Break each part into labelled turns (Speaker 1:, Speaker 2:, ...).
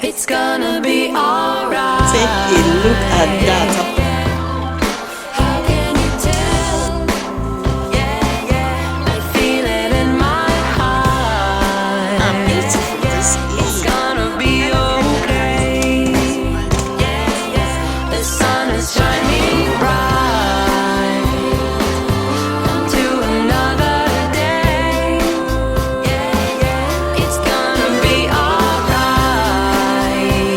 Speaker 1: It's gonna be alright.
Speaker 2: Take a look at that.
Speaker 1: How can you tell? Yeah, yeah. I feel it in my heart.
Speaker 2: How beautiful this
Speaker 1: It's
Speaker 2: is.
Speaker 1: gonna be okay. Yeah, yeah. The sun is shining bright to another day. Yeah, yeah. It's gonna be alright.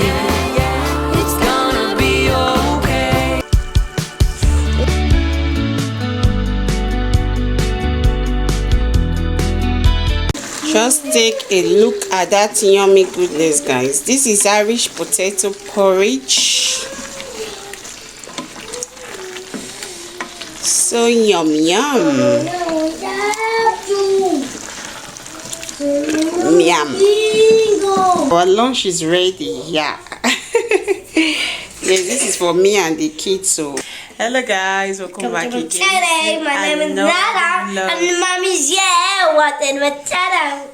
Speaker 1: Yeah, yeah. It's gonna be okay.
Speaker 2: Just take a look at that yummy goodness, guys. This is Irish potato porridge. So yum yum. Yum. Our lunch is ready. Yeah. Yes, this is for me and the kids. So hello guys, welcome back again.
Speaker 3: Today, my name is Nada, and mommy's what in my channel.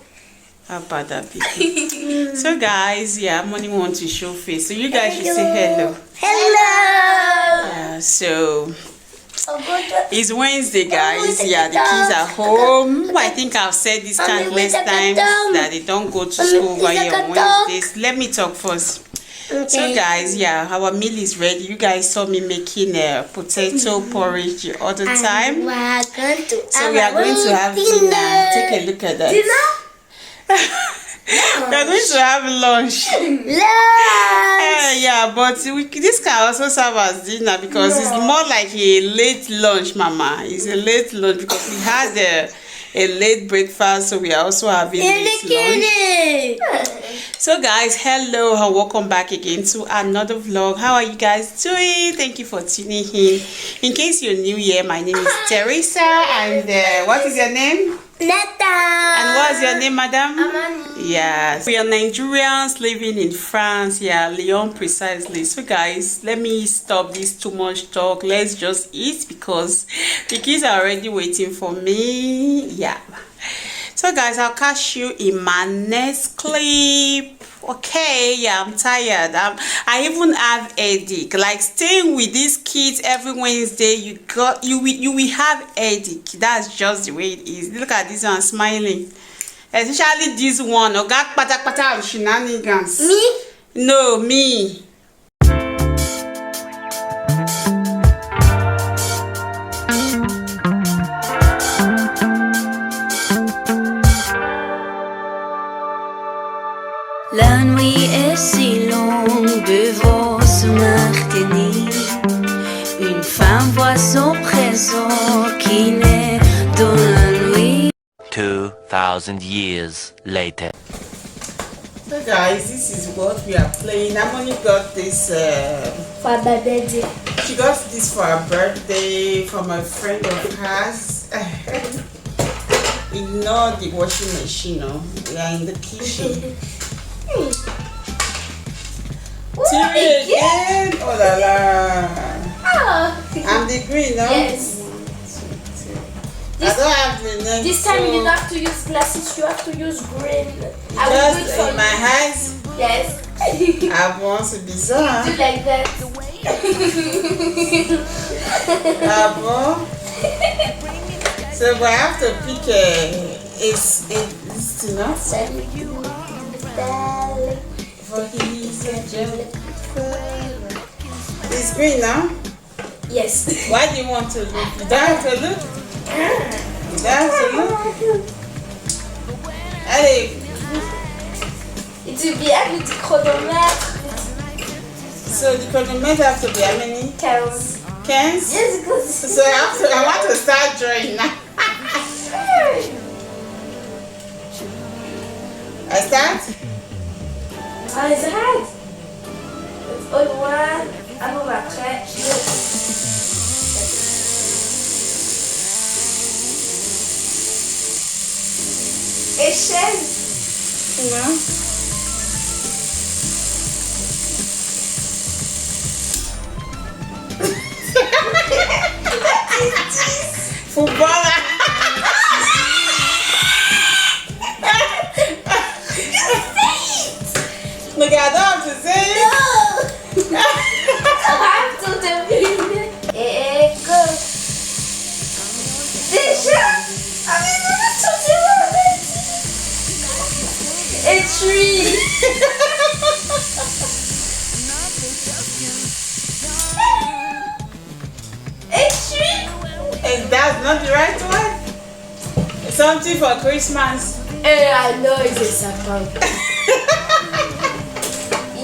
Speaker 2: How about that, people? So guys, yeah, Money want to show face. So you guys should say hello.
Speaker 3: Hello.
Speaker 2: Yeah, so it's Wednesday, guys. Yeah, the kids are home. I think I've said this countless times that they don't go to school over here on Wednesdays. Let me talk first. So guys, yeah, our meal is ready. You guys saw me making a potato porridge all the time.
Speaker 3: We are going to
Speaker 2: So we are going to have dinner. Take a look at that. We are going to have lunch. Yeah, but this can also serve as dinner because it's more like a late lunch, Mama. It's a late lunch because we had a late breakfast, so we are also having late lunch. So guys, hello and welcome back again to another vlog. How are you guys doing? Thank you for tuning in case you're new here, my name is Teresa, and what is your name?
Speaker 3: Netta.
Speaker 2: And what's your name, madam?
Speaker 3: Amani.
Speaker 2: Yes, we are Nigerians living in France. Yeah, Lyon precisely. So guys, let me stop this too much talk. Let's just eat because the kids are already waiting for me. Yeah. So guys, I'll catch you in my next clip. Okay, yeah, I'm tired. I even have headache. Like staying with these kids every Wednesday, you will have headache. That's just the way it is. Look at this one smiling. Especially this one. Ogak patak patak shenanigans.
Speaker 3: Me?
Speaker 2: No, me.
Speaker 1: La nuit est si longue, devant se maintenir. Une femme voit son présent qui naît dans la nuit.
Speaker 4: 2,000 years later.
Speaker 2: So guys, this is what we are playing. Amoni got this
Speaker 3: For my birthday.
Speaker 2: she got this for her birthday from a friend of hers. Ignore the washing machine, no? We are in the kitchen. TV again! Oh la la!
Speaker 3: Oh.
Speaker 2: I'm the green, no?
Speaker 3: Yes.
Speaker 2: I don't have the next.
Speaker 3: This time
Speaker 2: so
Speaker 3: you don't have to use glasses, you have to use green. I will do it
Speaker 2: just
Speaker 3: for
Speaker 2: in my eyes,
Speaker 3: you. Yes.
Speaker 2: I want to be so.
Speaker 3: Do like that.
Speaker 2: So but I have to pick it's you know. For his it's green now.
Speaker 3: Yes.
Speaker 2: Why do you want to look? You don't have to look. You don't have to look. Allez.
Speaker 3: It will be avec the chronomètre.
Speaker 2: So the chronometer has to be how many?
Speaker 3: Counts.
Speaker 2: Cans?
Speaker 3: Yes, because
Speaker 2: So I want to start drawing now. I start?
Speaker 3: Ah, it's hard. It's all one. Avant après. Échelle.
Speaker 2: No. Footballer. No, Okay, I don't have to say it.
Speaker 3: No. I have to devine. Go. Déjà. A tree. A tree.
Speaker 2: And that's not the right one? Something for Christmas.
Speaker 3: I know it's a sapin.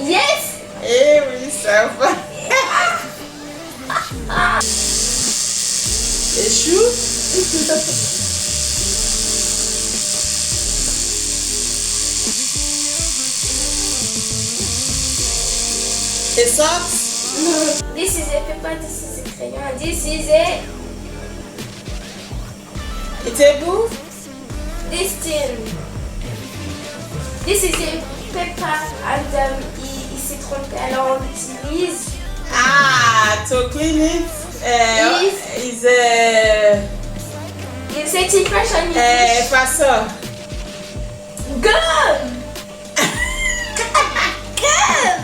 Speaker 3: Yes.
Speaker 2: Hey, we suffer. A shoe? A socks?
Speaker 3: This is a paper, this is a crayon, this is a
Speaker 2: table?
Speaker 3: this thing. This is a paper and il s'est trompé, alors on l'utilise.
Speaker 2: Ah, to clean it. Is
Speaker 3: C'est une pêche en
Speaker 2: façon.
Speaker 3: Gum! Gum!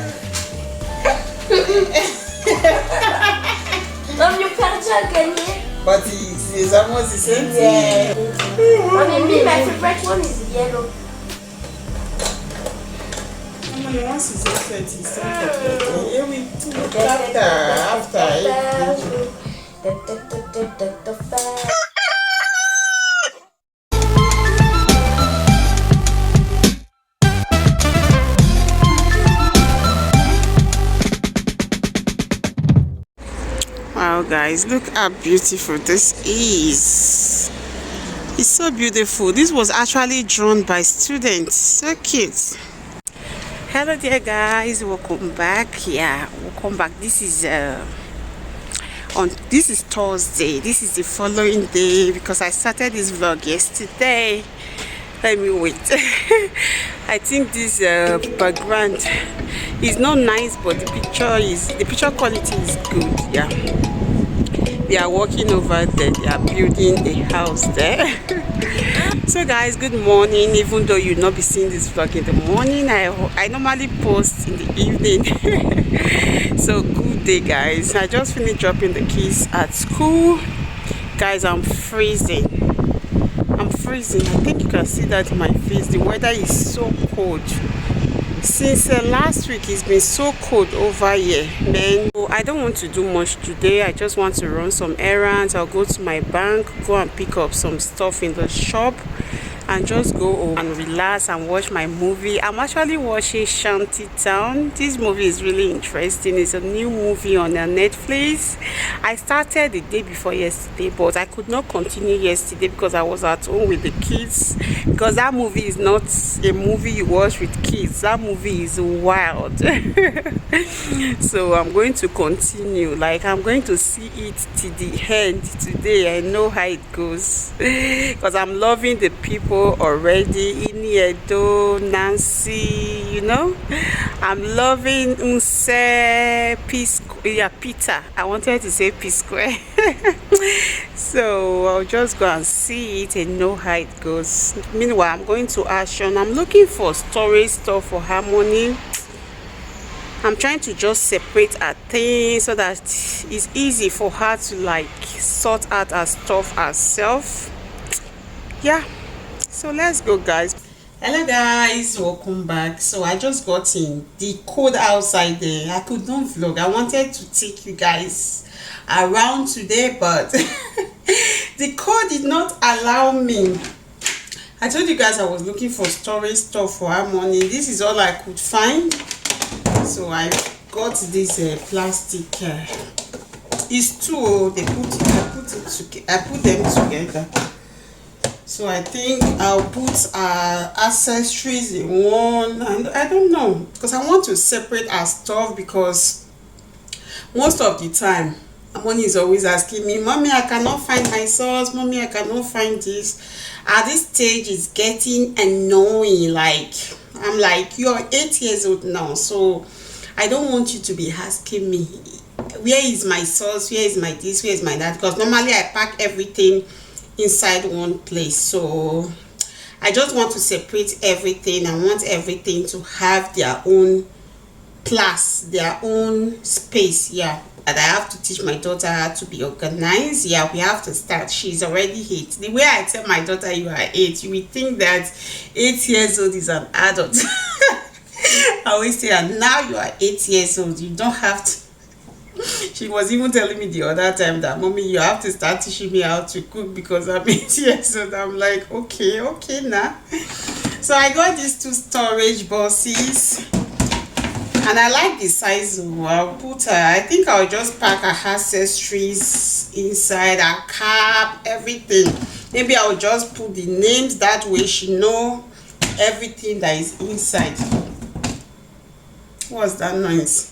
Speaker 3: Non, you perdu à gagner.
Speaker 2: But it's almost the same thing.
Speaker 3: Yeah. Maybe my favorite one is yellow.
Speaker 2: Once it's 20, here we took after Wow guys, look how beautiful this is. It's so beautiful. This was actually drawn by students. So cute. Hello there guys, welcome back. Welcome back. This is Thursday. This is the following day because I started this vlog yesterday. Let me wait. I think this background is not nice, but the picture quality is good. Yeah, they are working over there. They are building a house there. So guys, good morning. Even though you'll not be seeing this vlog in the morning, I normally post in the evening. So good day guys. I just finished dropping the kids at school. Guys, I'm freezing. I think you can see that in my face. The weather is so cold. Since last week it's been so cold over here, man. So I don't want to do much today. I just want to run some errands. I'll go to my bank, go and pick up some stuff in the shop, and just go home and relax and watch my movie. I'm actually watching Shanty. This movie is really interesting. It's a new movie on Netflix. I started the day before yesterday, but I could not continue yesterday because I was at home with the kids. Because that movie is not a movie you watch with kids. That movie is wild. So I'm going to continue. Like, I'm going to see it to the end today. I know how it goes because I'm loving the people already. Iniedo, Nancy, you know. I'm loving Unse, Peter. I wanted to say P Square. So I'll just go and see it and know how it goes. Meanwhile, I'm going to Action. I'm looking for storage stuff for Harmony. I'm trying to just separate her things so that it's easy for her to like sort out her stuff herself. Yeah, so let's go guys. Hello guys, welcome back. So I just got in the cold outside there. I could not vlog. I wanted to take you guys around today, but the cold did not allow me. I told you guys I was looking for storage stuff for Harmony. This is all I could find. So I got this plastic. It's two. I put them together. So I think I'll put accessories in one, and I don't know, because I want to separate our stuff, because most of the time Harmony is always asking me, Mommy, I cannot find my sauce, Mommy, I cannot find this. At this stage it's getting annoying. Like, I'm like, you're 8 years old now, so I don't want you to be asking me, where is my sauce, where is my this, where is my that, because normally I pack everything inside one place. So I just want to separate everything. I want everything to have their own class, their own space. Yeah, and I have to teach my daughter how to be organized. Yeah, we have to start. She's already 8. The way I tell my daughter you are 8, you will think that 8 years old is an adult. I always say, and now you are 8 years old, you don't have to. She was even telling me the other time that, mommy, you have to start teaching me how to cook because I'm 8 years old. I'm like, okay now. So I got these 2 storage boxes, and I like the size. I'll put I think I'll just pack her accessories inside, her cap, everything. Maybe I'll just put the names, that way she know everything that is inside. What's that noise?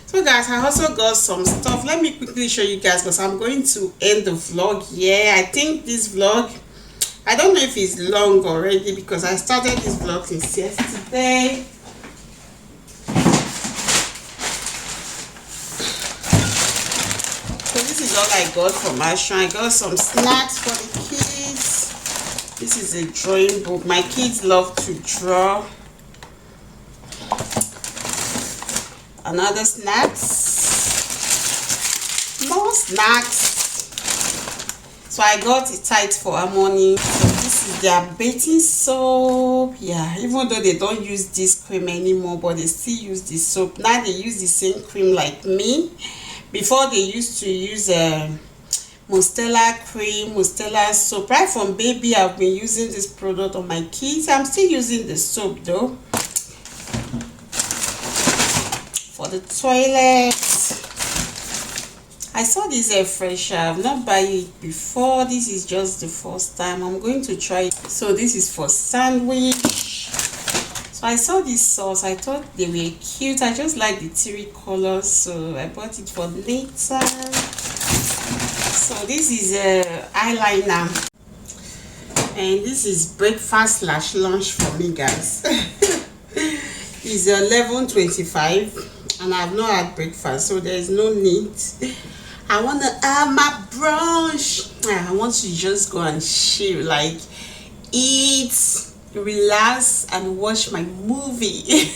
Speaker 2: So guys, I also got some stuff. Let me quickly show you guys because I'm going to end the vlog here. I think this vlog, I don't know if it's long already because I started this vlog since yesterday. So this is all I got from Ashton. I got some snacks for the kids. This is a drawing book. My kids love to draw. Another snacks, more snacks. So I got it tight for Harmony. So this is their bathing soap. Yeah, even though they don't use this cream anymore, but they still use this soap. Now they use the same cream like me. Before they used to use Mustela cream, Mustela soap. Right from baby, I've been using this product on my kids. I'm still using the soap though. For the toilet, I saw this air fresher. I've not bought it before. This is just the first time I'm going to try it. So this is for sandwich. So I saw this sauce. I thought they were cute. I just like the teary colors, so I bought it for later. So this is a eyeliner, and this is breakfast / lunch for me, guys. It's 11:25. And I've not had breakfast, so there is no need. I want to have my brunch. I want to just go and chill, like eat, relax, and watch my movie.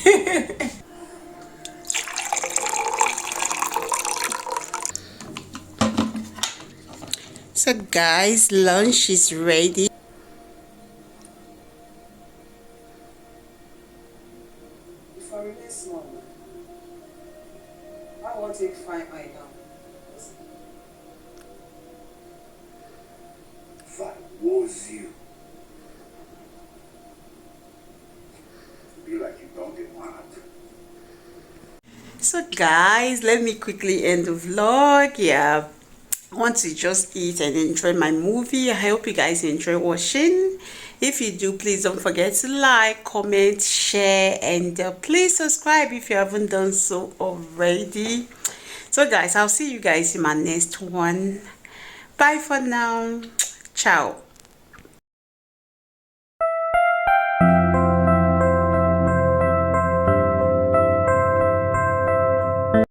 Speaker 2: So guys, lunch is ready.
Speaker 5: I want to find my now.
Speaker 6: That was you. Be like you don't get mad.
Speaker 2: So guys, let me quickly end the vlog. Yeah, I want to just eat and enjoy my movie. I hope you guys enjoy watching. If you do, please don't forget to like, comment, share, and please subscribe if you haven't done so already. So guys, I'll see you guys in my next one. Bye for now. Ciao.